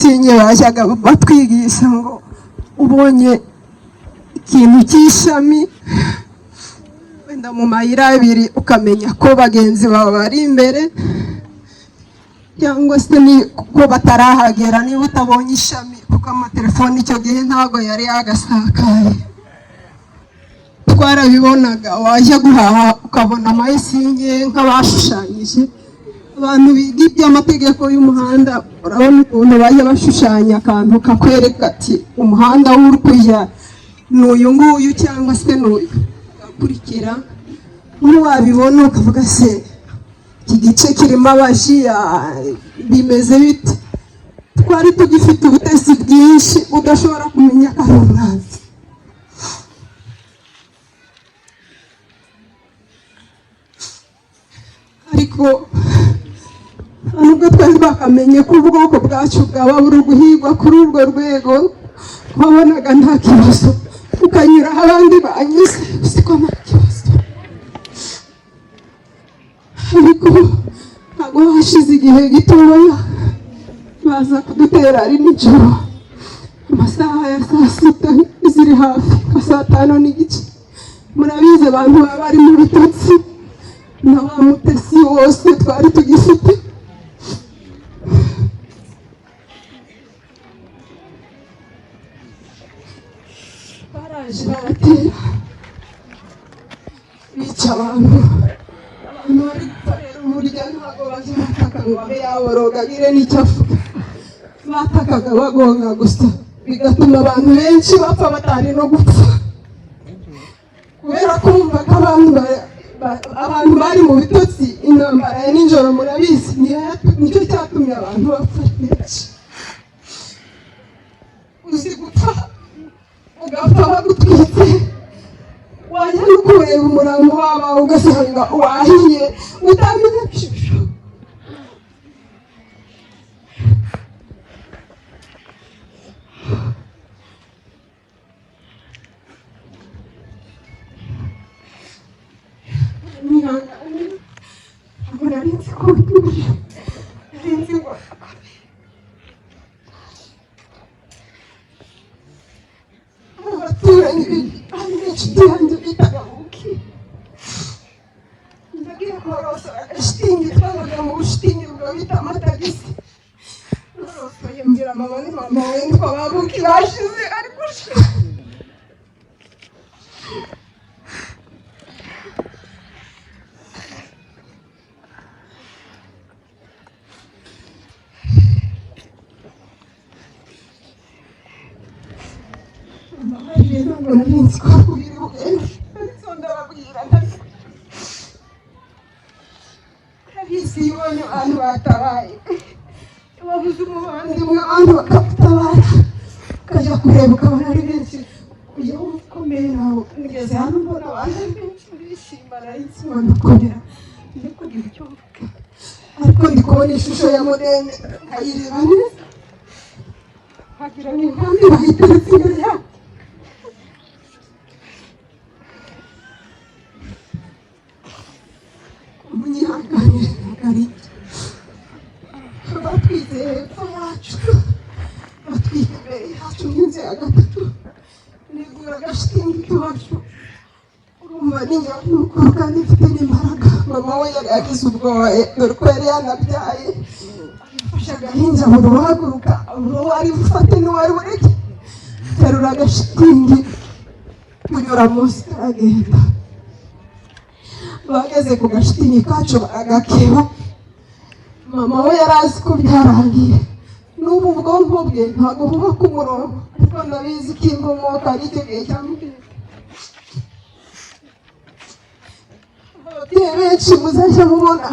sinye bajyaga batwigisha ngo ubonye ikintu cy'ishami wenda mu mayira abiri ukamenya ko bagenzi bawe bari imbere cyangwa se ko batarahagera niba utabonye ishami kuko amatelefoni icyo gihe ntabwo yari yagasakaye twarabibonaga wajya guhaha ukabona amayisinye nk'abashushanyije abantu biga iby'amategeko y'umuhanda urabona ukuntu bajya bashushanya akantu kakwereka ati umuhanda w'uri kujya n'uyu nguyu cyangwa se n'uyu ugakurikira ntiwabibona ukavuga se iki gice kirimo abajiya bimeze bite twari tugifite ubutesi bwinshi udashobora kumenya ko ari umwanzi ariko nubwo twari bakamenye ko ubwoko bwacu bwaba buri guhigwa kuri urwo rwego wabonaga nta kibazo ukanyura aho abandi banyuze usiko nta kibazo ariko ntabwo hashize igihe gitoya baza kudutera ari nijoro amasaha ya saa sita ziri hafi nka saa tanu n'igice murabizi abantu baba bari mu bitotsi na wa mutesi wose twari tugifite baraje baratera bica abantu bari gukorera umurya ntabwo bazi bataka ngo abe yaboroga agire n'icyo avuga batakaga bagonga gusa bigatuma abantu benshi bapfa batari no gupfa kubera kumva ko abantu bari mu bitotsi intambara ya nijoro murabizi nicyo cyatumye abantu bapfa benshi uzi gupfa ugapfa bagutwitse wajya no kureba umurambo wawe ugasanga wahiye utamenya ishusho narinzi ko bituje narinzi ngo abaturanyi inshuti yanjye bitaga muki ndagiye korosora agashitingi twabaga mu bushitingi bwa bita amatagisi norosoye mbwira mama ni mama we nitwa babuki bashize ariko ntabwo narinzi ko biri bugende ariko ndababwira ndabizi iyo ubonye abantu batabaye wabuze umuvandimwe abandi bakagutabara ukajya kureba ukabona ari benshi ujya wumva ukomeye nawe ngeze hano mbona abantu benshi urishima narinzi ubona ukomera ndi kugira icyo mvuga ariko ndi kubona ishusho ya mudende nkayireba neza nkagira n'inkambi bayiteretse imbere yawe umunyihanganire mugari batwizeye hepfo yacu batwika imbere yacu n'inzu ya gatatu nigura agashitingi k'iwacu urumva n'inyanukuru kandi mfite n'imbaraga mama we yari yagize ubwoba dore ko yari yanabyaye afashe agahinja buri uhaguruka buri wari bufate n'uwari bureke terura agashitingi kunyura munsi karagenda bageze ku gashitingi kacu baragakeba mama we yari azi ko byarangiye n'ubu ubwonko bwe ntabwo buba ku murongo ariko ndabizi ko inkomoka ari icyo gihe cyamubwira ababyeyi benshi muzajya mubona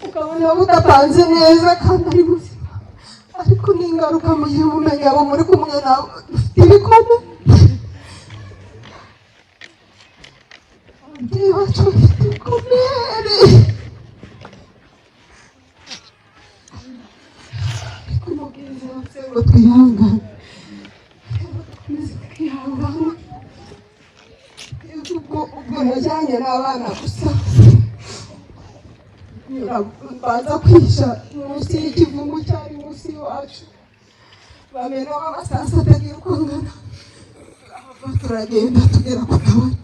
ukabona budapanze neza kandi ari muzima ariko n'ingaruka mu gihe umumenya abo muri kumwe nawe ufite ibikombe ababyeyi bacu bafite ibikomere ariko umubwiriza wose ngo twihangane dukomeze twihangane ubwo najyanye n'abana gusa baza kwihisha munsi y'ikivungu cyari munsi iwacu bamena amasasa atagiye kwangana turagenda tugera ku kabari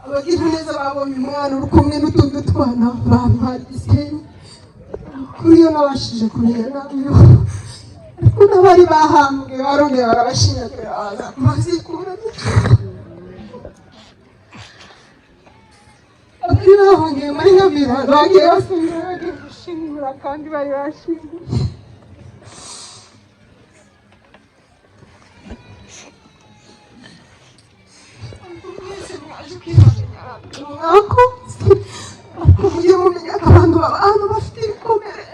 abagira neza babonye umwana uri kumwe n'utundi twana abantu hari Gisenyi kuri yo nabashije kumenya nabiyo ariko n'abari bahambwe barongera barabashinyagura baza bazikura abari bahungiye muri Nkamira bagiye basubira bagiye gushingura kandi bari bashinguye ako mujye mumenya ko abantu bafite ibikomere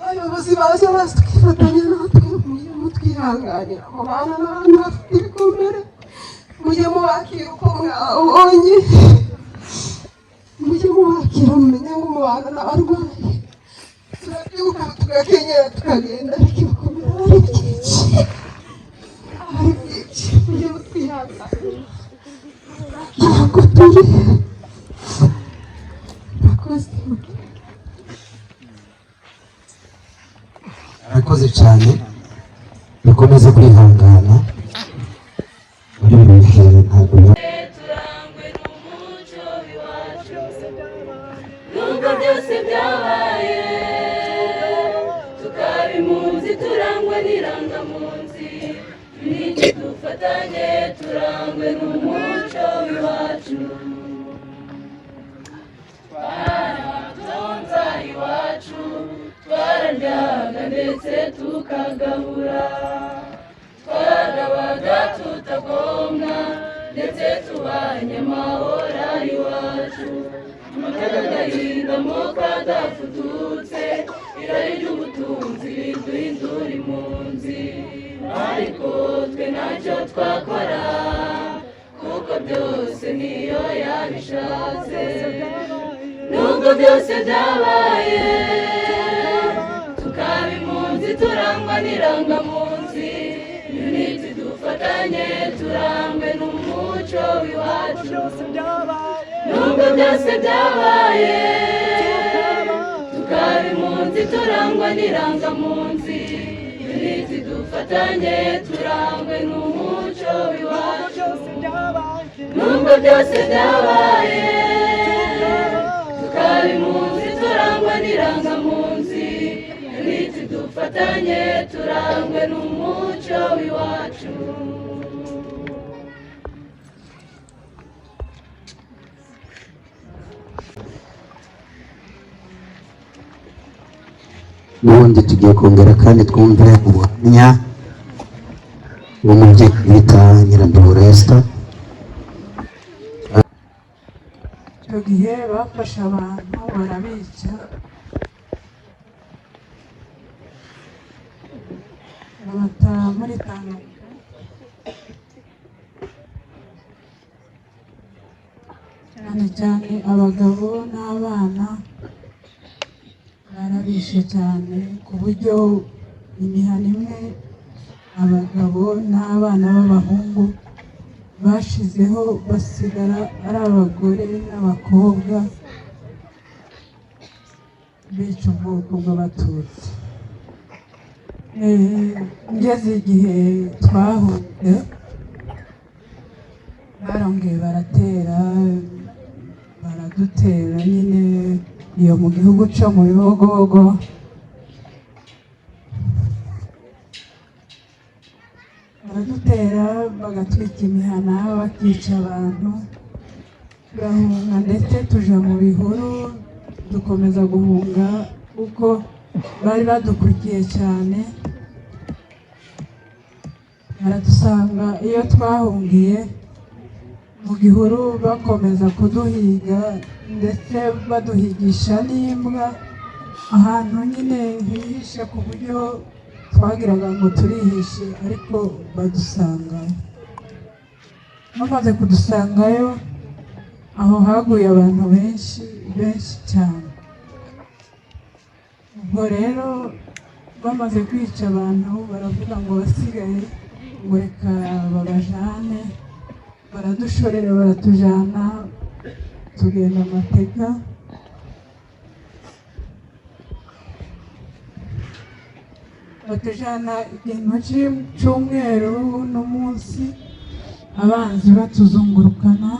abayobozi baza bazi tukifatanya natwe mujye mutwihanganira mubana n'abantu bafite ibikomere mujye mubakira uko mwabonye mujye mubakira mumenye ngo mubana n'abarwayi turabyuka tugakenyera tukagenda ariko ibikomere ari byinshi mujye mutwihanganira ntabwo turi arakoze cyane dukomeze kwihangana muri ibi bihe ntabwo turangwe n'umuco w'iwacu nubwo byose byabaye tukaba impunzi turangwa n'irangamunzi n'iki dufatanye turangwe n'umuco w'iwacu twaratonza iwacu twararyaga ndetse tukagabura twagabaga tutagombwa ndetse tubanye amahoro iwacu amakaga agahindamo kadafututse irari ry'ubutunzi riduhindura impunzi ariko twe ntacyo twakora kuko byose niyo yabishatse nubwo byose byabaye tukaba impunzi turangwa n'irangamunzi unity dufatanye turangwe n'umuco w'iwacu nubwo byose byabaye tukaba impunzi turangwa n'irangamunzi unity dufatanye turangwe n'umuco w'iwacu nubwo byose byabaye tukaba impunzi turangwa n'irangamunzi unity dufatanye turangwe n'umuco w'iwacu n'ubundi tugiye kongera kandi twumve ubuhamya bw'umubyeyi bita Nyirandabura Esther. icyo gihe bafashe abantu barabica babata muri Tanganyika cyane cyane abagabo n'abana barabishe cyane ku buryo imihana imwe abagabo n'abana b'abahungu bashizeho basigara ari abagore n'abakobwa bica ubwoko bw'abatutsi ngeze igihe twahunze barongeye baradutera nyine iyo mu gihugu cyo mu Bibogobogo baradutera bagatwika imihana bakica abantu turahunga ndetse tuja mu bihuru dukomeza guhunga kuko bari badukurikiye cyane baradusanga iyo twahungiye mu gihuru bakomeza kuduhiga ndetse baduhigisha n'imbwa ahantu nyine hihishe ku buryo twagiraga ngo turihishe ariko badusangayo bamaze kudusangayo aho haguye abantu benshi cyane ubwo rero bamaze kwica abantu baravuga ngo basigaye ngo reka babajane baradushorera baratujana tugenda amateka batujana ikintu cy'umweru n'umunsi abanzi batuzungurukana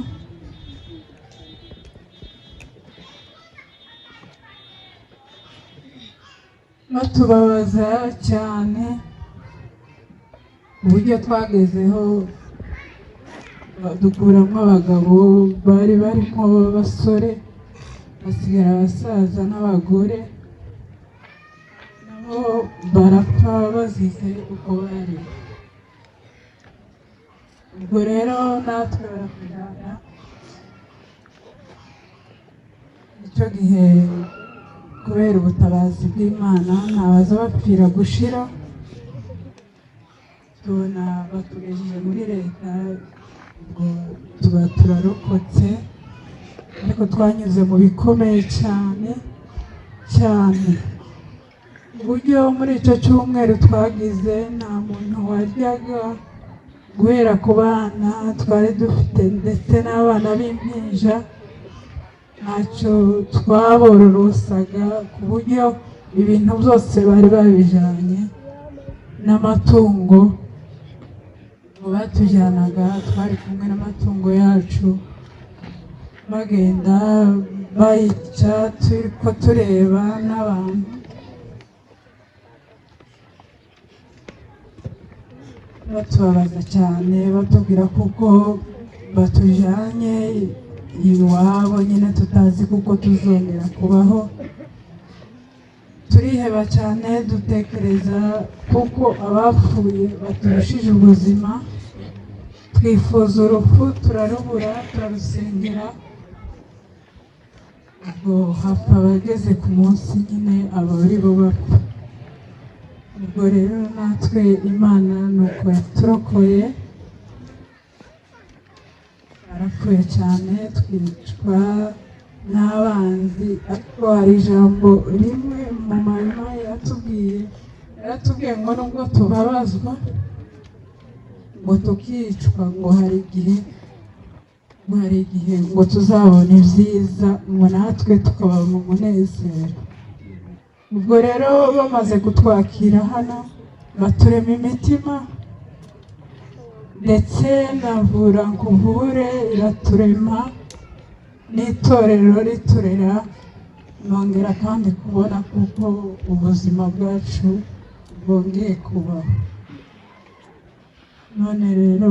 batubabaza cyane uburyo twagezeho dukuramo abagabo bari barimo b'abasore hasigara abasaza n'abagore nabo barapfa bazize uko bari. Ubwo rero natwe barakujyana icyo gihe kubera ubutabazi bw'Imana ntabaza bapfira gushira tubona batugejeje muri leta ubwo tuba turarokotse ariko twanyuze mu bikomeye cyane cyane uburyo muri icyo cyumweru twagize nta muntu waryaga guhera ku bana twari dufite ndetse n'abana b'impinja ntacyo twabororosaga ku buryo ibintu byose bari babijyanye n'amatungo ngo batujyanaga twari kumwe n'amatungo yacu bagenda bayica turi ko tureba n'abantu batubabaza cyane batubwira kuko batujyanye iwabo nyine tutazi kuko tuzongera kubaho. Turiheba cyane dutekereza kuko abapfuye baturushije ubuzima twifuza urupfu turarubura turarusengera ubwo hapfa abageze ku munsi nyine aba ari bo bapfa. Ubwo rero natwe Imana nuko yaturokoye barapfuye cyane twicwa n'abanzi ariko hari ijambo rimwe mu mama yaratubwiye ngo nubwo tubabazwa ngo tukicwa ngo hari igihe ngo tuzabona ibyiza ngo natwe tukaba mu munezero. Ubwo rero bamaze kutwakira hano baturema imitima ndetse navura nkuvure iraturema n'itorero riturera nongera kandi kubona kuko ubuzima bwacu bwongeye kubaho. None rero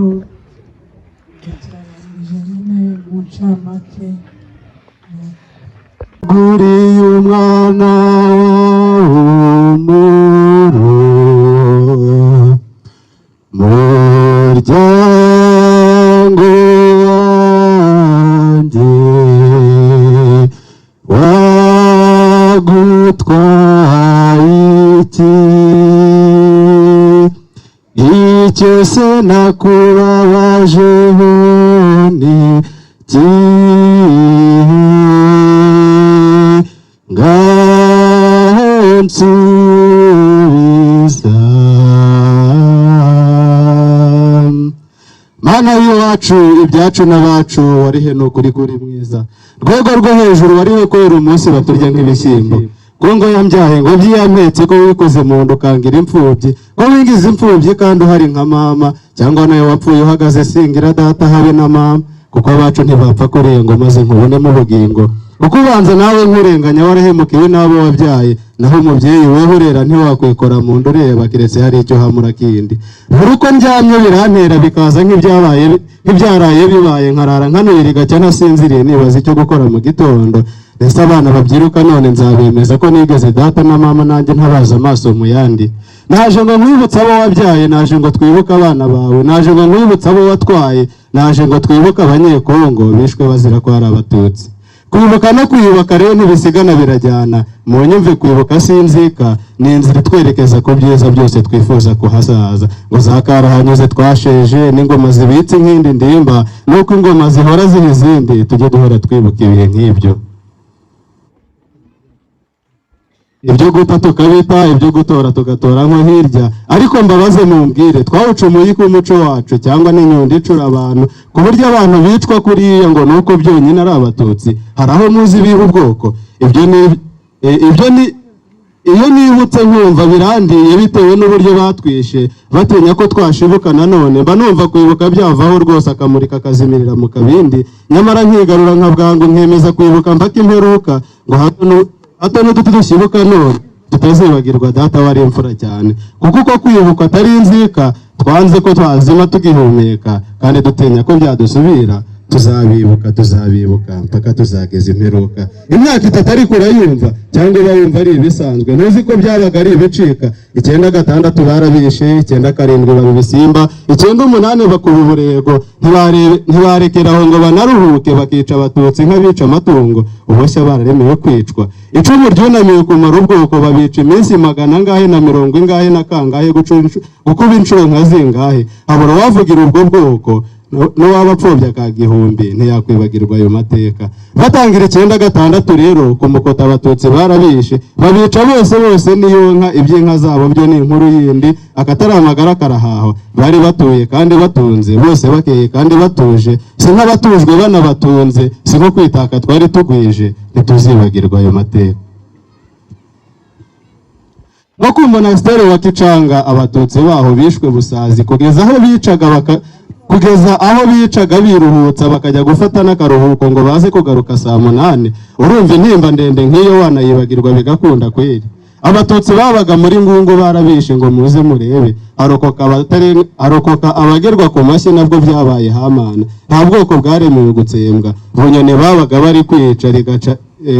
turarangije nyine mu ncamake guriye umwana w'umuro muryango wanjye wagutwaye iki icyo se nakubabajeho ni nsubiza mana y'iwacu ibyacu n'abacu warihe n'ukuri kuri mwiza rwego rwo hejuru warihe kubera umunsi baturya nk'ibishyimbo ngo yambyaye ngo byiyampetse ko wikoze mu nda ukangira imfubyi ko wingize imfubyi kandi uhari nka mama cyangwa nawe wapfuye uhagaze singira data habe na mama kuko abacu ntibapfa kurenga maze nkubonemo ubugingo kuko ubanza nawe nkurenganya warahemukiwe n'abo wabyaye naho umubyeyi weho urera ntiwakwikora mu nda ureba kiretse hari icyo hamura kindi buri uko ndyamye birantera bikaza nk'ibyaraye bibaye nkarara nkanurira igacya nasinziriye nibaza icyo gukora mu gitondo ndetse abana babyiruka none nzabemeza ko nigeze data na mama nanjye ntabaza amaso mu yandi naje ngo nkwibutse abo wabyaye naje ngo twibuke abana bawe naje ngo nkwibutse abo watwaye naje ngo twibuke abanyekongo bishwe bazira ko hari abatutsi kwibuka no kwiyubaka rero ntibisigana birajyana mu nyumve kwibuka sinzika ni inzira itwerekeza ku byiza byose twifuza kuhasaza ngo zakarahanyuze twasheje n'ingoma zibitse inkindi ndimba nuko ingoma zihora ziha izindi tujye duhora twibuka ibihe nk'ibyo ibyo guta tukabita ibyo gutora tugatora nko hirya ariko mbabaze mumbwire twawucumuye ko umuco wacu cyangwa n'inyundo icura abantu ku buryo abantu bicwa kuriya ngo nuko byonyine ari abatutsi hari aho muzi biha ubwoko ibyo iyo nibutse nkumva birandiye bitewe n'uburyo batwishe batinya ko twashibuka nanone mba numva kwibuka byavaho rwose akamurika akazimirira mu kabindi nyamara nkigarura nka bwangu nkemeza kwibuka mpaka imperuka ngo hato n'uduti dushibuka none tutazibagirwa data wari imfura cyane kuko uko kwibuka atari inzika twanze ko twazima tugihumeka kandi dutinya ko byadusubira tuzabibuka mpaka tuzageza imperuka imyaka itatu ariko urayumva cyangwa bayumva ari ibisanzwe ntuzi ko byabaga ari ibicika 96 barabishe 97 baba ibisimba 98 bakuba uburego ntibarekeraho ngo banaruhuke bakica abatutsi nk'abica amatungo uboshya bararemewe kwicwa icumu ryunamiye kumara ubwoko babica iminsi 100 ingahe na kangahe gukuba inshuro nka zingahe habura wavugira ubwo bwoko n'uwabapfobya ka gihumbi ntiyakwibagirwa ayo mateka batangira 96 rero ku mukota abatutsi barabishe babica bose niyo nka iby'inka zabo byo ni inkuru yindi akataramagara karahaho bari batuye kandi batunze bose bakeye kandi batuje si nk'abatujwe banabatunze si nko kwitaka twari tugwije ntituzibagirwa ayo mateka no ku monasteri wa Kicanga abatutsi baho bishwe busazi kugeza aho bicaga biruhutsa bakajya gufata n'akaruhuko ngo baze kugaruka saa 8 urumva intimba ndende nk'iyo wanayibagirwa bigakunda kweri abatutsi babaga muri ngungu barabishe ngo muze murebe arokoka abagerwa ku mashyi nabwo byabaye hamana nta bwoko bwaremewe gutsembwa bunyone babaga bari kwica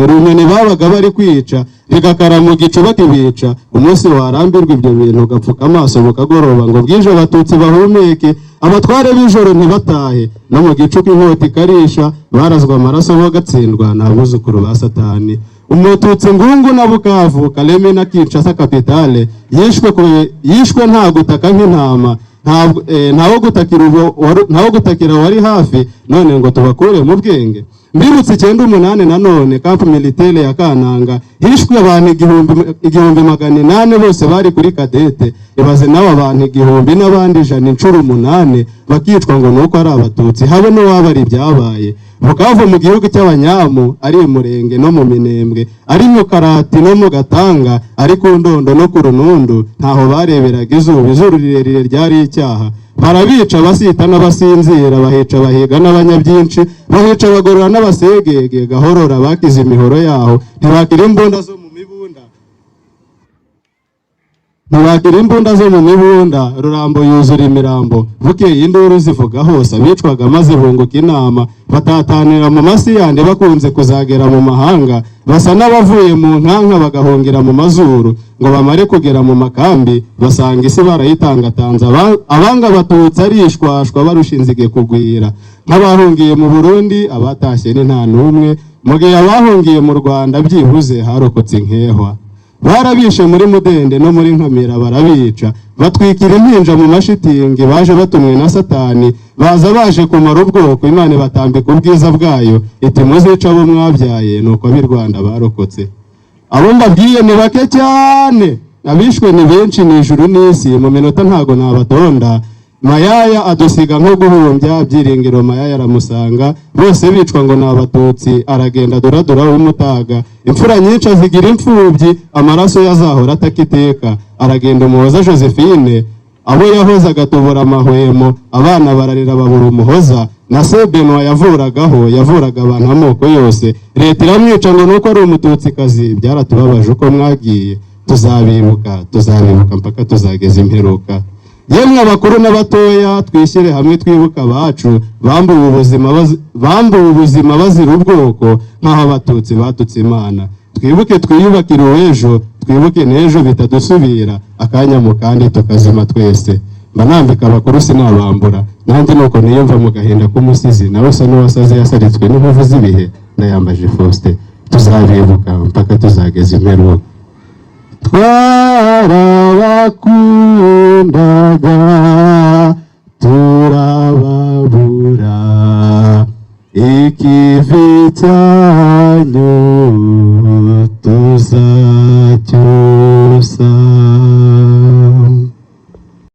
runyoni babaga bari kwica rigakara mu gicu bakibica umunsi warambirwa ibyo bintu ugapfuka amaso bukagoroba ngo bwije abatutsi bahumeke abatware b'ijoro ntibatahe no mu gicuku inkota ikarisha barazwa amaraso bagatsindwa n'abuzukuru ba Satani umututsi ngungu na Bukavu Kaleme na Kinshasa kapitale yishwe nta gutaka nk'intama ntawo gutakira wari hafi none ngo tubakure mu bwenge mbirutse 98 nanone kampu militaire ya Kananga hishwe abantu 1800 bose bari kuri kadete ibaze nawe abantu 1000 n'abandi 108 bakicwa ngo nuko ari abatutsi habe no wabari byabaye Bukavu mu gihugu cy'abanyamu ari umurenge no mu minembwe ari mu Karati no mu Gatanga ari ku Ndondo no ku Runundu ntaho bareberaga izuru rirerire ryari icyaha barabica basita n'abasinzira bahica bahiga n'abanyabyinshi bahica bagorora n'abasegege gahorora bakize imihoro yaho ntibakira imbunda zo mu mibunda Rurambo yuzura imirambo bukeye induru zivuga hose abicwaga maze bunguka inama batatanira mu masiyande bakunze kuzagera mu mahanga basa n'abavuye mu nkanka bagahungira mu mazuru ngo bamare kugera mu makambi basanga isi barayitangatanza abanga batutsi arishwashwa barushinzige kugwira nk'abahungiye mu Burundi abatashye ni nta numwe mu gihe abahungiye mu Rwanda byibuze harokotse inkehwa barabishe muri Mudende no muri Nkamira barabica batwikira impinja mu mashitingi baje batumwe na Satani baje kumara ubwoko Imana batambika ubwiza bwayo iti muzica abo mwabyaye nuko ab'i Rwanda barokotse abo mbabwiye ni bake cyane abishwe ni benshi ni ijuru n'isi mu minota ntago nabatonda Mayaya adusiga nko guhumbya byiringiro Mayaya aramusanga bose bicwa ngo nabatutsi aragenda duradura w'umutaga imfura nyinshi azigira imfubyi amaraso yazahora atakiteka aragenda umuhoza Josephine abo yahoza agatubura amahwemo abana bararira babura umuhoza na Sebeno yavuraga abantu amoko yose leta iramwica ngo nuko ari umututsi kazi byaratubabaje uko mwagiye tuzabibuka mpaka tuzageza imperuka yemwe abakuru n'abatoya twishyire hamwe twibuka abacu bambuwe ubuzima bazira ubwoko nk'aho abatutsi batutse Imana twibuke twiyubakire uw'ejo twibuke n'ejo bitadusubira akanya mu kandi tukazima twese banambika abakuru sinabambura nanjye nuko niyumva mu gahinda k'umusizi nawe se n'uwasaze yasaritswe n'inkovu z'ibihe ndayambaje Faustin tuzabibuka mpaka tuzageza imperuka twarabakundaga turababura ikivi